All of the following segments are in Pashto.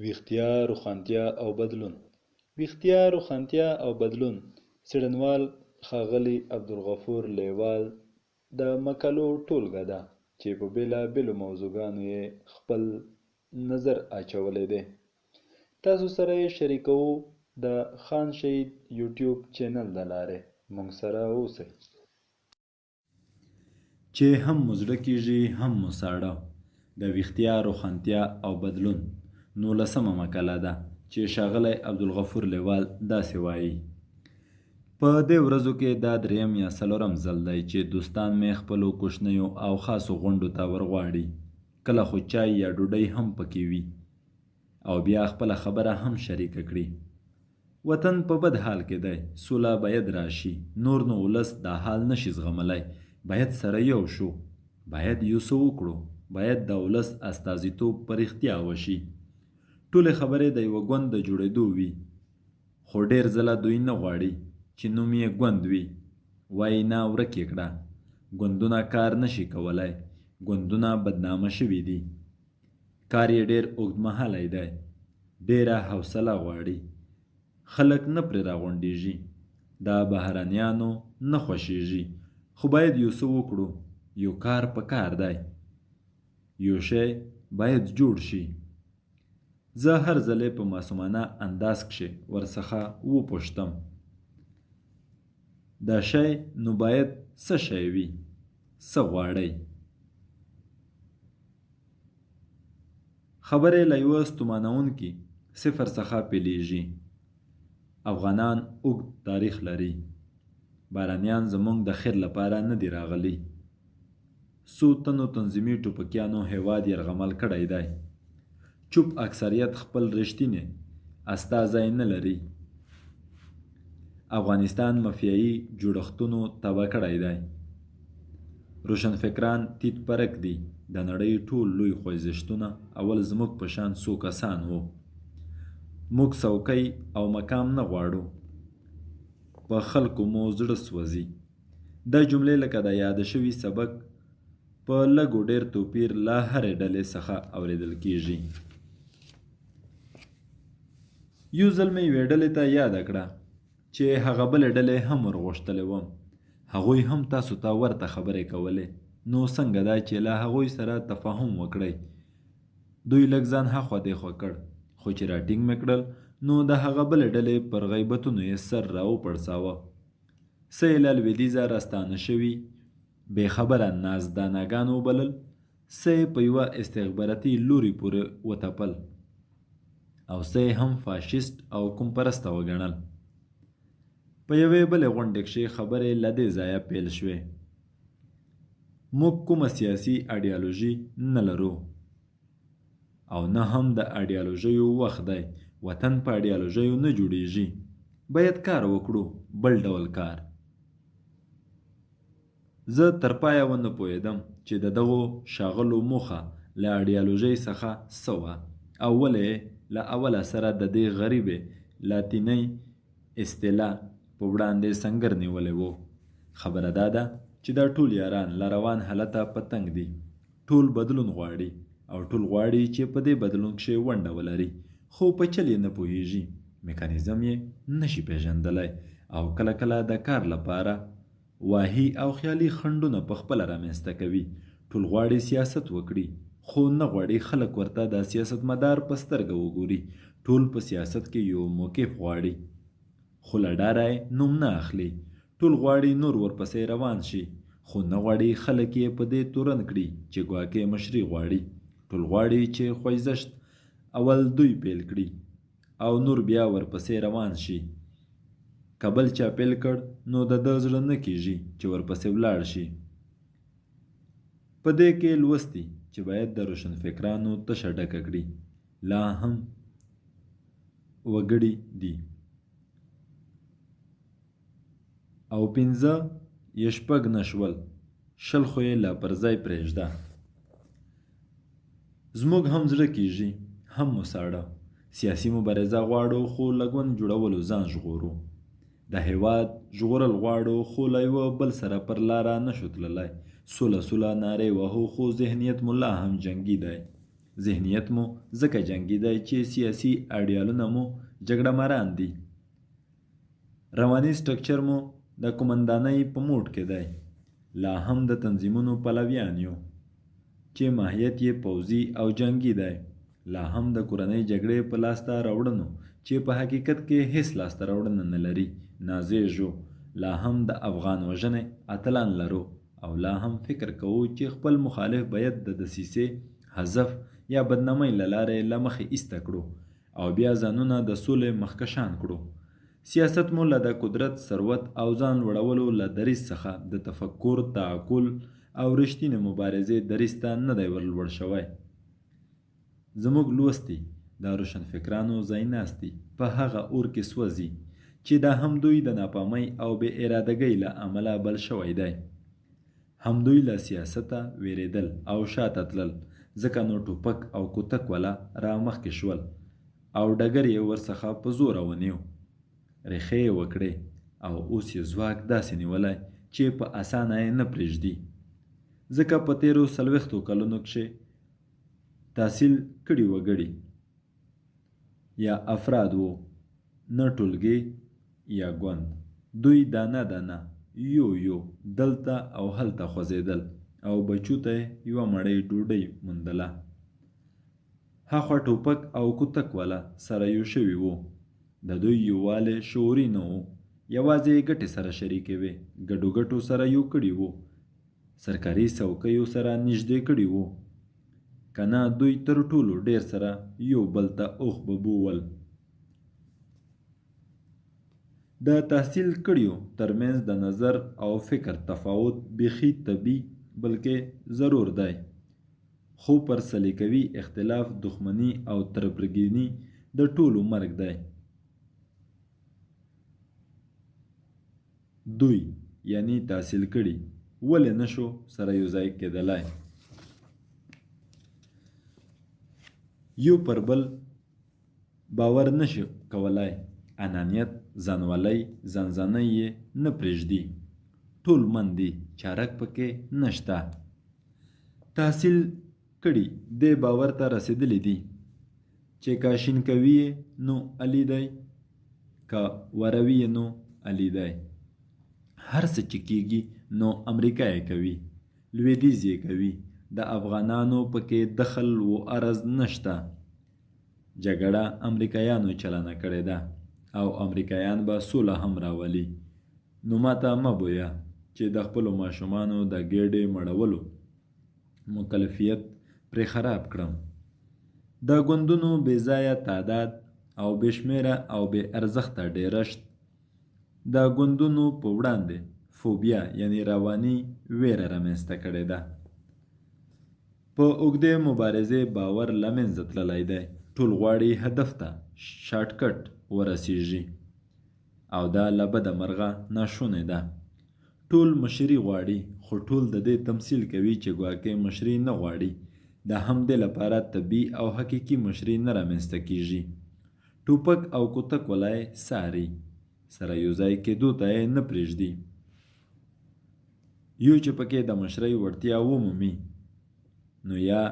ویښتیا، روښانتیا او بدلون. ویښتیا، روښانتیا او بدلون. څېړنوال ښاغلي عبدالغفور لیوال د مقالو ټولګه ده چې په بېلابېلو موضوعګانو یې خپل نظر اچولی دی. تاسو سره یې شریکوو د خان شهید یوټیوب چینل د لارې. موږ سره اوسئ. چې هم مو زړه کېږي هم مو ساړه. د ویښتیا، روښانتیا او بدلون 19مه مقاله ده چې ښاغلی عبدالغفور لیوال داسې وایي: په دې ورځو کې دا 3م یا 4م ځل دی چې دوستان مې خپلو کوچنیو او خاصو غونډو ته ورغواړي. کله خو چای یا ډوډۍ هم پکې وي او بیا خپله خبره هم شریکه کړي. وطن په بد حال کې دی. سوله باید راشي. نور نو ولس دا حال نشي زغملی. باید سره یو شو. باید یو څه وکړو. باید د ولس استازیتوب په رښتیا وشي. ټولې خبرې د یوه ګوند د جوړېدو وي، خو ډېر ځله دوی نه غواړي چې نوم یې ګوند وي. وایي نه، ورک یې کړه. ګوندونه کار نشي کولی. ګوندونه بدنامه شوي دي. کار یې ډېر اوږدمهالی دی. ډېره حوصله غواړي. خلک نه پرې راغونډېږي. دا بهرنیانو نه خوښېږي. خو باید یو څه وکړو. یو کار په کار دی. یو شی باید جوړ شي. زه هر ځلې په معصومانه انداز کښې ورڅخه وپوښتم: دا شی نو باید څه شی وي؟ څه غواړئ؟ خبرې له یوه ستومانوونکي صفر څخه پیلېږي. افغانان اوږد تاریخ لري. بهرنیان زموږ د خیر لپاره نه دي راغلي. څو تنو تنظیمي ټوپکیانو هیواد یرغمل کړی دی. چوپ اکثریت خپل رښتینی استازی نه لري. افغانستان مافیایي جوړښتونو تباه کړی دی. روشنفکران تیت پرک دي. د نړۍ ټول لوی خوځښتونه اول زموږ په شان څو کسان وو. موږ څوکۍ او مقام نه غواړو. په خلکو مو زړه سوځي. دا جملې لکه د یاده شوي سبق په لږ و ډېر توپیر له هرې ډلې څخه اورېدل کېږي. یو ځل مې یوې ډلې ته یاده کړه چې هغه بلې ډلې هم ورغوښتلی وم. هغوی هم تاسو ته ورته خبرې کولې. نو څنګه ده چې له هغوی سره تفاهم وکړئ. دوی لږ ځان هاخوا دیخوا کړ، خو چې راټینګ مې کړل نو د هغه بلې ډلې پر غیبتونو یې سر راوپړساوه. څه یې له لوېدیځه راستانه شوي بې خبره نازدانګان وبلل، څه یې په یوه استخباراتي لوري پورې وتپل، او څه یې هم فاشیست او کوم پرسته وګڼل. په یوې بلې غونډې کښې خبرې له دې ځایه پیل شوې: موږ کومه سیاسي ایډیالوژي نه لرو او نه هم د ایډیالوژیو وخت دی. وطن په ایډیالوژیو نه جوړېږي. باید کار وکړو، بل ډول کار. زه تر پایه ونه پوهېدم چې د دغو ښاغلو موخه له ایډیالوژۍ څخه څه وه او ولې له اوله سره د دې غریبې لاتینۍ اصطلاح په وړاندې سنګر نیولی و. خبره دا ده چې دا ټول یاران له روان حالته په تنګ دي. ټول بدلون غواړي او ټول غواړي چې په دې بدلون کښې ونډه ولري، خو په چل یې نه پوهېږي. میکانیزم یې نشي پېژندلی او کله کله د کار لپاره واهي او خیالي خنډونه په خپله رامنځته کوي. ټول غواړي سیاست وکړي، خو نه غواړي خلک ورته د سیاستمدار په سترګه وګوري. ټول په سیاست کې یو موقف غواړي، خو له ډاره یې نوم نه اخلي. ټول غواړي نور ورپسې روان شي، خو نه غواړي خلک یې په دې تورن کړي چې ګواکې مشري غواړي. ټول غواړي چې خوځښت اول دوی پیل کړي او نور بیا ورپسې روان شي. که بل چا پیل کړ نو د ده زړه نه کېږي چې ورپسې ولاړ شي. په دې کې لوستي چې باید د روشنفکرانو تشه ډکه کړي. لا هم وګړي دي او 5 یا 6 نه شول، 20 خو یې لا پر ځای پرېږده. زموږ هم زړه کېږي هم مو ساړه. سیاسي مبارزه غواړو خو له ګوند جوړولو ځان ژغورو. د هیواد ژغورل غواړو خو له یوه بل سره پر لاره نشو تللی. سوله نارې وهو خو ذهنیت مو لا هم جنګي دی. ذهنیت مو ځکه جنګي دی چې سیاسي ایډیالونه مو جګړه ماران دي. رواني سټرکچر مو د قومندانۍ په موډ کې دی. لا هم د تنظیمونو پلویان یو چې ماهیت یې پوځي او جنګي دی. لا هم د کورنۍ جګړې په لاسته راوړنو چې په حقیقت کې هیڅ لاسته راوړنه نه لري نازېږ یو. لا هم د افغان وژنې اتلان لرو او لا هم فکر کوو چې خپل مخالف باید د دسیسې، حذف یا بدنامۍ له لارې له مخې ایسته کړو او بیا ځانونه د سولې مخکشان کړو. سیاست مو له د قدرت، ثروت او ځان لوړولو له دریځ څخه د تفکر، تعقل او رښتینې مبارزې دریځ ته نه دی ورلوړ شوی. زموږ لوستي د روشنفکرانو ځایناستي په هغه اور کې سوځي چې دا هم دوی د ناپامۍ او بې ارادګۍ له امله بل شوی دی. هم دوی له سیاسته ویرېدل او شاته تلل، ځکه نو ټوپک او کوتک والا را مخکې شول او ډګر یې ورڅخه په زوره ونیو. ریښې یې وکړې او اوس یې ځواک داسې نیولی چې په اسانه یې نه پرېږدي. ځکه په تېرو 40 کلونو کښې تحصیل کړي وګړي یا افراد وو، نه ټولګې یا ګوند. دوی دانه دانه یو یو دلته او هلته خوځېدل او بچو ته یوه مړۍ ډوډۍ موندله. هاخوا ټوپک او کوتک والا سره یو شوي وو. د دوی یووالی شعوري نه و، یوازې ګټې سره شریکې وې. ګډو ګټو سره یو کړي وو، سرکاري څوکیو سره نږدې کړي وو. که نه دوی تر ټولو ډېر سره یو بل ته اوښ ببول. د تحصیل کړیو ترمنځ د نظر او فکر تفاوت بیخي طبیعي بلکې ضرور دی، خو پر سلیقوي اختلاف، دښمني او تربګني د ټولو مرګ دی. دوی یعنی تحصیل کړي ولې نشو سره یو ځای کېدلی؟ یو پر بل باور نشي کولای. انانیت، ځانوالۍ، ځانځانۍ یې نه پرېږدي. ټول من دي، چارک پکې نشته. تحصیل کړي دې باور ته رسېدلی دي چې که شین کوي نو علي دی، که وروي نو علي دی. هر څه چې کیږي نو امریکا یې کوي، لویدیځ یې کوي. د افغانانو پکې دخل و عرض نشته. جګړه امریکایانو چلنه کړې ده او امریکایان به سوله هم راولي. نو ماته مه بویه چې د خپلو ماشومانو د ګېډې مړولو مکلفیت پرې خراب کړم. د ګوندونو بې ځایه تعداد او بې شمېره او بې ارزښته ډېرښت د ګوندونو په وړاندې فوبیا یعنی رواني ویره رامنځته کړې ده. په اوږدې مبارزې باور له منځه تللی دی. ټول غواړي هدف ته شارټکټ ورسیږي او دا له بده مرغه ناشونې ده. ټول مشري غواړي، خو ټول د دې تمثیل کوي چې ګواکې مشري نه غواړي. د همدې لپاره طبیعي او حقیقي مشري نه رامنځته کیږي. ټوپک او کوتک ولا یې ساري، سره یو ځای کېدو ته یې نه پرېږدي. یو چې پکې د مشرۍ وړتیا ومومي نو یا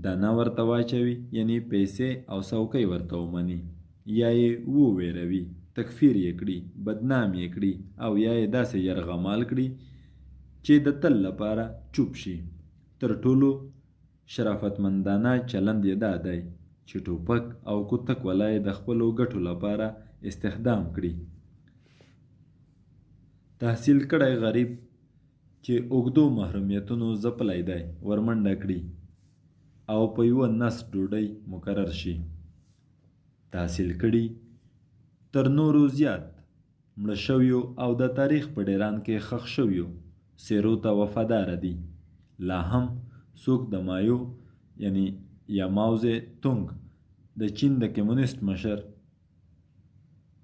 دانه ورته واچوي، یعنی پیسې او څوکۍ ورته ومني، یا یې وویروي، تکفیر یې کړي، بدنام یې کړي او یا یې داسې یرغمال کړي چې د تل لپاره چوپ شي. تر ټولو شرافتمندانه چلند یې دا دی چې ټوپک او کوتک ولا یې د خپلو ګټو لپاره استخدام کړي. تحصیل کړی غریب چې اوږدو محرومیتونو ځپلی دی ورمنډه کړي او په یوه نس ډوډۍ مقرر شي. تحصیل کړي تر نورو زیات مړه شویو او د تاریخ په ډیران کې ښخ شویو څیرو ته وفاداره دي. لا هم څوک د مایو یعنی یا ماوزه تونګ د چین د کمونیست مشر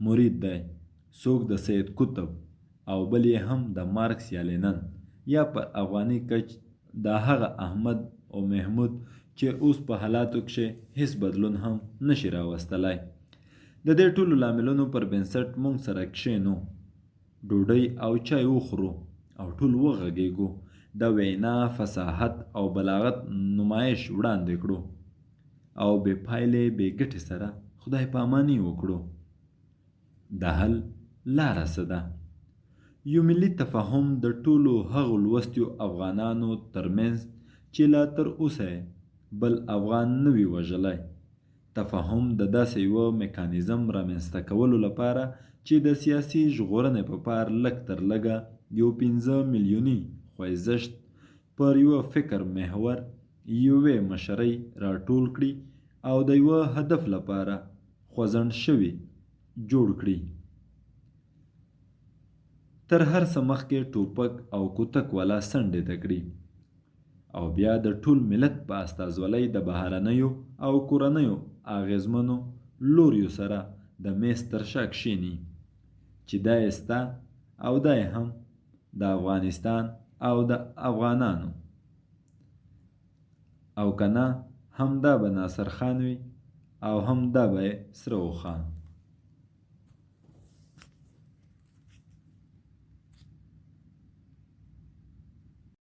مرید دی، څوک د سید قطب او بل یې هم د مارکس یا لینن، یا پر افغاني کچ د هغه احمد او محمود چې اوس په حالاتو کښې هیڅ بدلون هم نشي راوستلی. د دې ټولو لاملونو پر بنسټ موږ سره کښېنو، ډوډۍ او چای وخورو او ټول وغږېږو، د وینا فصاحت او بلاغت نمایش وړاندې کړو. او بې پایلې بې ګټې سره خدای پاماني وکړو. د حل لاره څه ده؟ یو ملي تفاهم د ټولو هغو لوستیو افغانانو ترمنځ چې لا تر اوسه بل افغان نه وي وژلی. تفاهم د داسې یوه میکانیزم رامنځته کولو لپاره چې د سیاسي ژغورنې په پار لږ تر لږه یو 15 میلیوني خوځښت پر یوه فکر محور یوې مشرۍ راټول کړي او د یوه هدف لپاره خوځنډ شوي جوړ کړي. تر هر څه مخکې ټوپک او کوتک والا څنډې ته کړي او بیا د ټول ملت په استازولۍ د بهرنیو او کورنیو اغیزمنو لوریو سره د میز تر شا کښېني چې دا یې ستا او دا یې هم د افغانستان او د افغانانو، او که نه هم دا به ناصر خان وي او هم دا به یې سره خان.